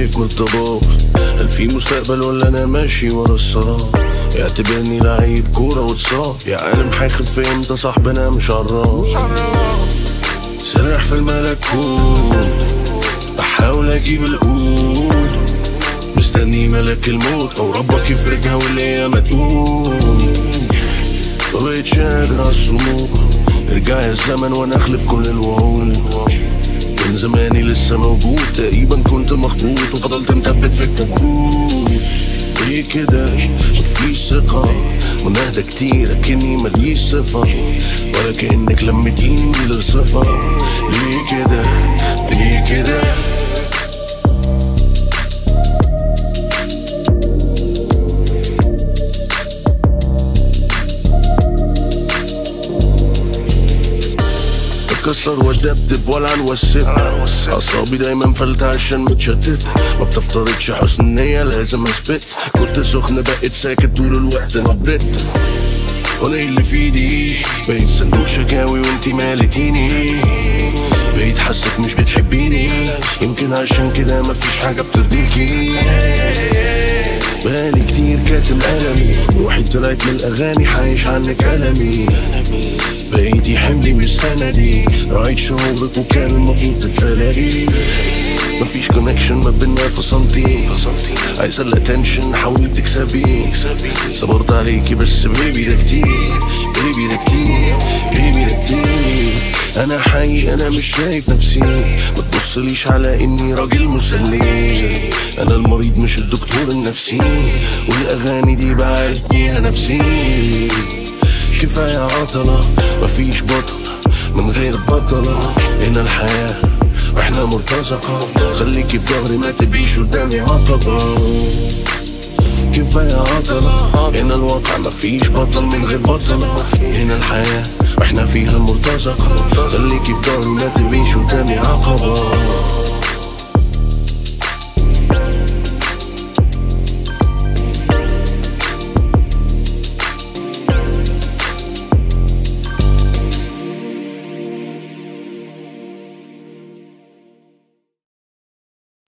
خايف من الطباع. هل في مستقبل ولا انا ماشي ورا الصراع؟ اعتبرني لعيب كورة واتصاب، يا عالم هيخف في امتى صاحبنا مش عراف. سارح في الملكوت بحاول اجيب القوت، مستني ملك الموت او ربك يفرجها واللي ما تقوم. مبقتش قادر عالصمود، ارجع يا الزمن وانا اخلف كل الوعود. كان زماني لسه موجود، تقريبا كنت مخبوط وفضلت مثبت في الكبوت. ليه كده مفيش ثقة، مناهدة كتير اكني مليش صفة، ولا كأنك لمتيني للصفة. ليه كده ليه كده؟ بكسر وادبدب ولا نوسب، اعصابي دايما فلتة عشان متشتت، ما بتفترضش حسن نية لازم اثبت. كنت سخن بقيت ساكت طول الوقت انا بريت، وانا اللي في ايدي بقيت صندوق شكاوي وانتي مالتيني. بقيت حاسك مش بتحبيني، يمكن عشان كده مفيش حاجة بترضيكي. بقالي كتير كاتم ألمي، روحي طلعت من الأغاني حايش عنك ألمي. بقيتي حملي مش سندي، راعيت شعورك وكان المفروض تتفلقي. مفيش كونكشن ما بينا في سنتي، عايزة الاتنشن حاولي تكسبي. صبرت عليكي بس بيبي ده كتير، بيبي ده كتير، بيبي ده كتير. انا حقيقي انا مش شايف نفسي، ما تبصليش على اني راجل مسلي. انا المريض مش الدكتور النفسي، والاغاني دي بعالج بيها نفسي. كفاية عطلة مفيش بطل من غير بطلة، هنا الحياة واحنا مرتزقة. خليكي في ظهري ما تبقيش قدامي عطبة. كفاية عطلة هنا الواقع مفيش بطل من غير بطلة، هنا الحياة واحنا فيها مرتزقة. خليكي في ظهري ما تبقيش قدامي عقبة.